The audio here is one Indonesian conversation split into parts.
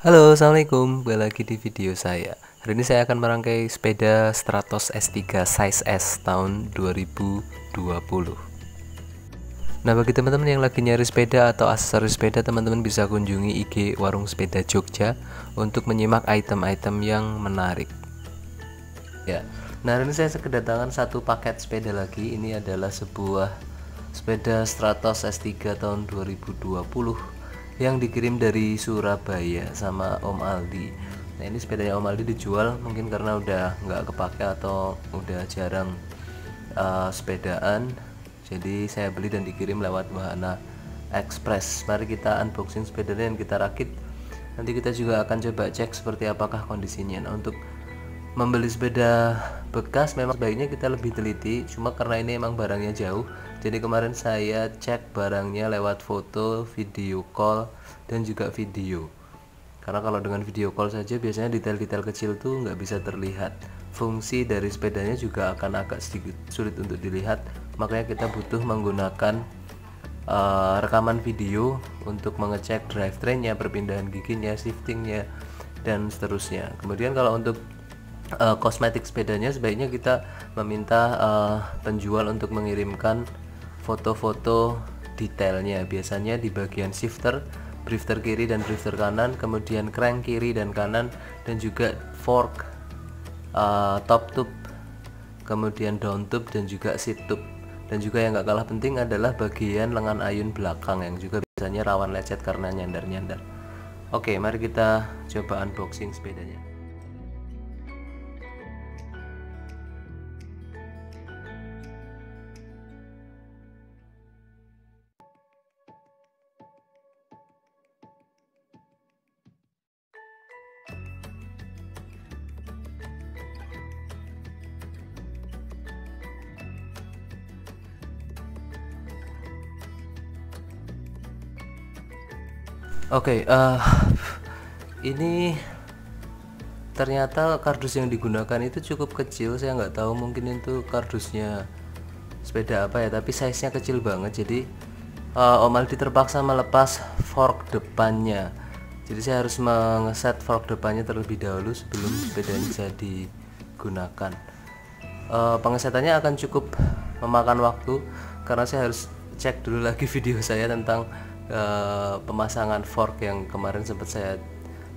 Halo, assalamualaikum. Kembali lagi di video saya. Hari ini saya akan merangkai sepeda Stratos S3 size S tahun 2020. Nah, bagi teman-teman yang lagi nyari sepeda atau aksesoris sepeda, teman-teman bisa kunjungi IG Warung Sepeda Jogja untuk menyimak item-item yang menarik. Ya, nah hari ini saya kedatangan satu paket sepeda lagi. Ini adalah sebuah sepeda Stratos S3 tahun 2020 yang dikirim dari Surabaya sama Om Aldi. Nah, ini sepedanya Om Aldi dijual mungkin karena udah nggak kepake atau udah jarang sepedaan, jadi saya beli dan dikirim lewat Wahana Express. Mari kita unboxing sepedanya dan kita rakit. Nanti kita juga akan coba cek seperti apakah kondisinya. Nah, untuk membeli sepeda bekas memang sebaiknya kita lebih teliti, cuma karena ini emang barangnya jauh, jadi kemarin saya cek barangnya lewat foto, video call, dan juga video. Karena kalau dengan video call saja biasanya detail-detail kecil tuh nggak bisa terlihat. Fungsi dari sepedanya juga akan agak sedikit sulit untuk dilihat, makanya kita butuh menggunakan rekaman video untuk mengecek drivetrainnya, perpindahan giginya, shiftingnya, dan seterusnya. Kemudian kalau untuk kosmetik sepedanya sebaiknya kita meminta penjual untuk mengirimkan foto-foto detailnya, biasanya di bagian shifter, drifter kiri dan drifter kanan, kemudian crank kiri dan kanan, dan juga fork, top tube, kemudian down tube, dan juga seat tube. Dan juga yang gak kalah penting adalah bagian lengan ayun belakang yang juga biasanya rawan lecet karena nyandar-nyandar. Oke, mari kita coba unboxing sepedanya. Oke, ini ternyata kardus yang digunakan itu cukup kecil. Saya nggak tahu mungkin itu kardusnya sepeda apa ya, tapi size-nya kecil banget. Jadi Om Aldi terpaksa melepas fork depannya. Jadi saya harus mengeset fork depannya terlebih dahulu sebelum sepeda ini bisa digunakan. Pengesetannya akan cukup memakan waktu karena saya harus cek dulu lagi video saya tentang pemasangan fork yang kemarin sempat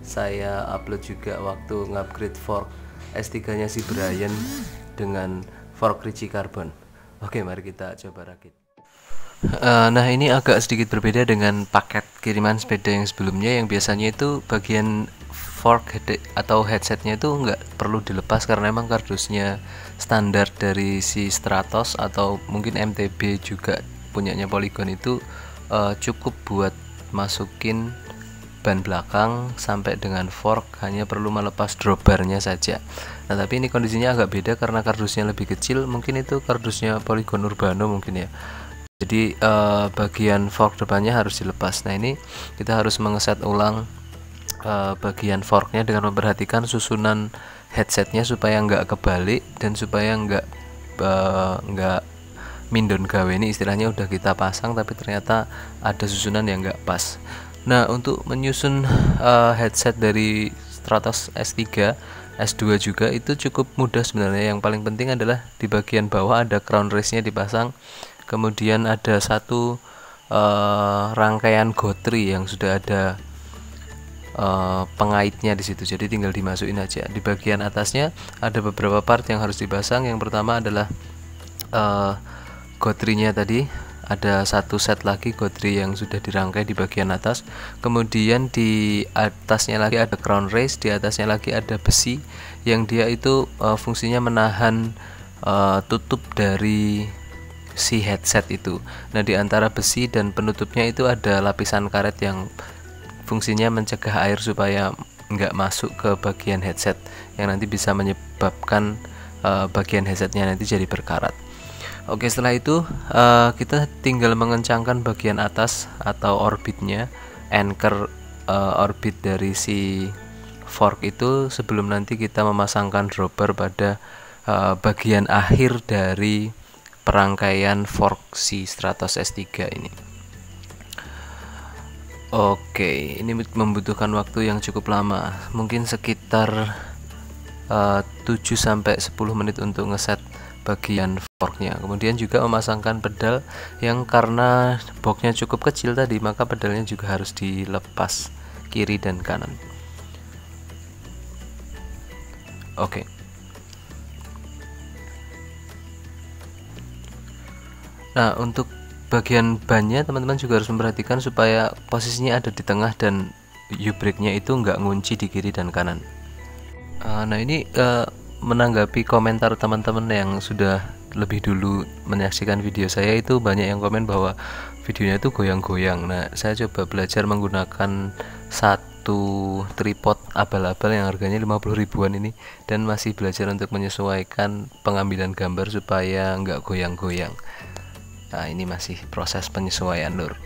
saya upload juga waktu ngupgrade fork S3 nya si Brian dengan fork Ricci Carbon. Oke, mari kita coba rakit. Nah, ini agak sedikit berbeda dengan paket kiriman sepeda yang sebelumnya, yang biasanya itu bagian fork atau headsetnya itu nggak perlu dilepas karena emang kardusnya standar dari si Stratos atau mungkin MTB juga punyanya Polygon itu cukup buat masukin ban belakang sampai dengan fork, hanya perlu melepas dropbarnya saja. Nah, tapi ini kondisinya agak beda karena kardusnya lebih kecil, mungkin itu kardusnya Polygon Urbano mungkin ya. Jadi bagian fork depannya harus dilepas. Nah, ini kita harus mengeset ulang bagian forknya dengan memperhatikan susunan headsetnya supaya nggak kebalik dan supaya nggak mindon gawe. Ini istilahnya udah kita pasang tapi ternyata ada susunan yang nggak pas. Nah, untuk menyusun headset dari Stratos S3, S2 juga itu cukup mudah sebenarnya. Yang paling penting adalah di bagian bawah ada crown race-nya dipasang, kemudian ada satu rangkaian gotri yang sudah ada pengaitnya di situ, jadi tinggal dimasukin aja. Di bagian atasnya ada beberapa part yang harus dipasang. Yang pertama adalah gotrinya tadi, ada satu set lagi gotri yang sudah dirangkai di bagian atas. Kemudian di atasnya lagi ada crown race, di atasnya lagi ada besi yang dia itu fungsinya menahan tutup dari si headset itu. Nah, di antara besi dan penutupnya itu ada lapisan karet yang fungsinya mencegah air supaya nggak masuk ke bagian headset, yang nanti bisa menyebabkan bagian headsetnya nanti jadi berkarat. Oke, setelah itu kita tinggal mengencangkan bagian atas atau orbitnya, anchor orbit dari si fork itu, sebelum nanti kita memasangkan dropper pada bagian akhir dari perangkaian fork si Stratos S3 ini. Oke, ini membutuhkan waktu yang cukup lama, mungkin sekitar 7-10 menit untuk ngeset bagian forknya. Kemudian juga memasangkan pedal yang karena boxnya cukup kecil tadi, maka pedalnya juga harus dilepas kiri dan kanan. Oke. Nah, untuk bagian bannya teman-teman juga harus memperhatikan supaya posisinya ada di tengah dan U-brake-nya itu nggak ngunci di kiri dan kanan. Nah, ini menanggapi komentar teman-teman yang sudah lebih dulu menyaksikan video saya, itu banyak yang komen bahwa videonya itu goyang-goyang. Nah, saya coba belajar menggunakan satu tripod abal-abal yang harganya 50 ribuan ini, dan masih belajar untuk menyesuaikan pengambilan gambar supaya nggak goyang-goyang. Nah, ini masih proses penyesuaian, Lur.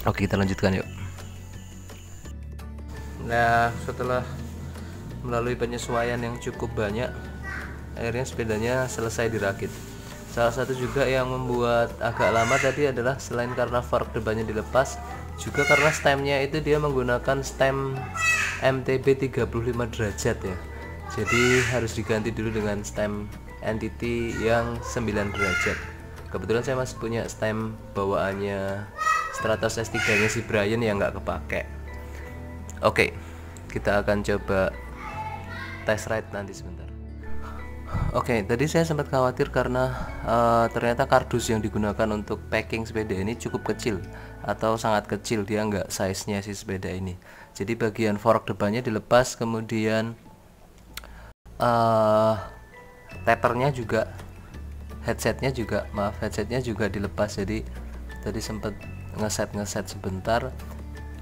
Oke, kita lanjutkan yuk. Nah, setelah melalui penyesuaian yang cukup banyak, akhirnya sepedanya selesai dirakit. Salah satu juga yang membuat agak lama tadi adalah selain karena fork depannya dilepas, juga karena stemnya itu dia menggunakan stem MTB 35 derajat ya. Jadi harus diganti dulu dengan stem entity yang 9 derajat. Kebetulan saya masih punya stem bawaannya Stratos S3 nya si Brian yang nggak kepake. Oke, kita akan coba test ride nanti sebentar. Oke, tadi saya sempat khawatir karena ternyata kardus yang digunakan untuk packing sepeda ini cukup kecil atau sangat kecil, dia nggak size-nya si sepeda ini. Jadi bagian fork depannya dilepas, kemudian tapernya juga, headsetnya juga dilepas. Jadi tadi sempat ngeset sebentar,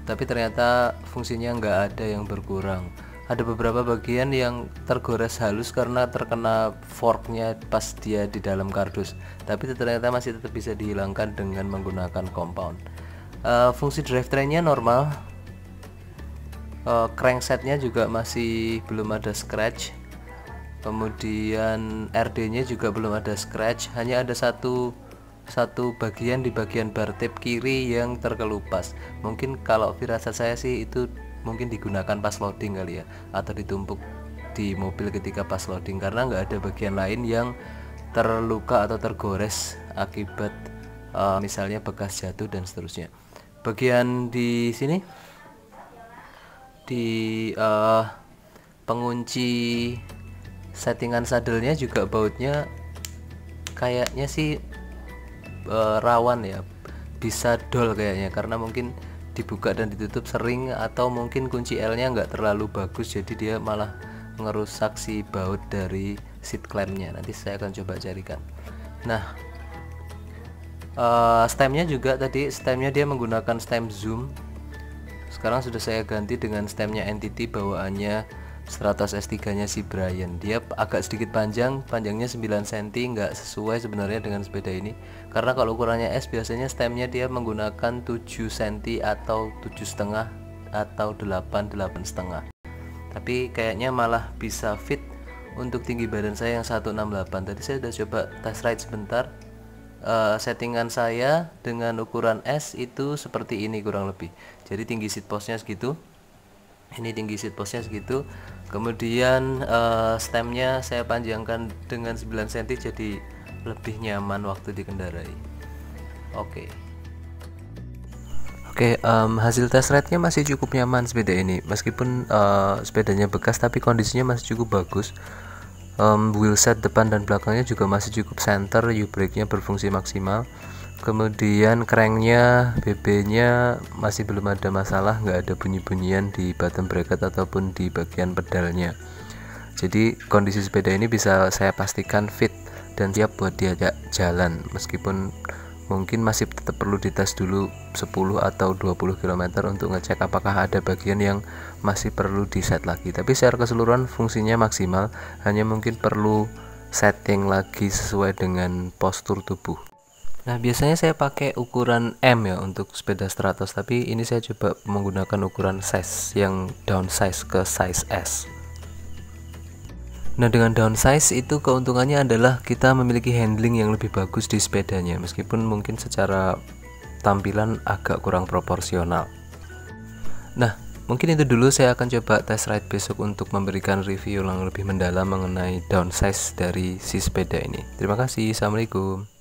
tapi ternyata fungsinya nggak ada yang berkurang. Ada beberapa bagian yang tergores halus karena terkena forknya pas dia di dalam kardus, tapi ternyata masih tetap bisa dihilangkan dengan menggunakan compound. Fungsi drivetrainnya normal, cranksetnya juga masih belum ada scratch, kemudian RD-nya juga belum ada scratch, hanya ada satu bagian di bagian bar tip kiri yang terkelupas. Mungkin kalau firasat saya sih itu mungkin digunakan pas loading kali ya, atau ditumpuk di mobil ketika pas loading, karena nggak ada bagian lain yang terluka atau tergores akibat misalnya bekas jatuh dan seterusnya. Bagian di sini di pengunci settingan sadelnya juga bautnya kayaknya sih rawan ya, bisa dol kayaknya, karena mungkin dibuka dan ditutup sering, atau mungkin kunci L nya nggak terlalu bagus, jadi dia malah ngerusak si baut dari seat clampnya. Nanti saya akan coba carikan. Nah, stemnya juga tadi, stemnya dia menggunakan stem zoom, sekarang sudah saya ganti dengan stemnya entity bawaannya Stratos S3 nya si Brian. Dia agak sedikit panjangnya 9 cm, nggak sesuai sebenarnya dengan sepeda ini, karena kalau ukurannya S biasanya stemnya dia menggunakan 7 cm atau 7,5 atau 8,5. Tapi kayaknya malah bisa fit untuk tinggi badan saya yang 168. Tadi saya sudah coba test ride sebentar. Settingan saya dengan ukuran S itu seperti ini kurang lebih. Jadi tinggi seat postnya segitu, ini tinggi seat postnya segitu, kemudian stemnya saya panjangkan dengan 9 cm jadi lebih nyaman waktu dikendarai. Oke, hasil test ride-nya masih cukup nyaman sepeda ini, meskipun sepedanya bekas tapi kondisinya masih cukup bagus. Wheelset depan dan belakangnya juga masih cukup center, U-brake-nya berfungsi maksimal, kemudian cranknya, BB-nya masih belum ada masalah, nggak ada bunyi-bunyian di bottom bracket ataupun di bagian pedalnya. Jadi kondisi sepeda ini bisa saya pastikan fit dan siap buat diajak jalan, meskipun mungkin masih tetap perlu dites dulu 10 atau 20 km untuk ngecek apakah ada bagian yang masih perlu di set lagi. Tapi secara keseluruhan fungsinya maksimal, hanya mungkin perlu setting lagi sesuai dengan postur tubuh. Nah, biasanya saya pakai ukuran M ya untuk sepeda Stratos, tapi ini saya coba menggunakan ukuran size yang downsize ke size S. Nah, dengan downsize itu keuntungannya adalah kita memiliki handling yang lebih bagus di sepedanya, meskipun mungkin secara tampilan agak kurang proporsional. Nah, mungkin itu dulu, saya akan coba test ride besok untuk memberikan review yang lebih mendalam mengenai downsize dari si sepeda ini. Terima kasih, assalamualaikum.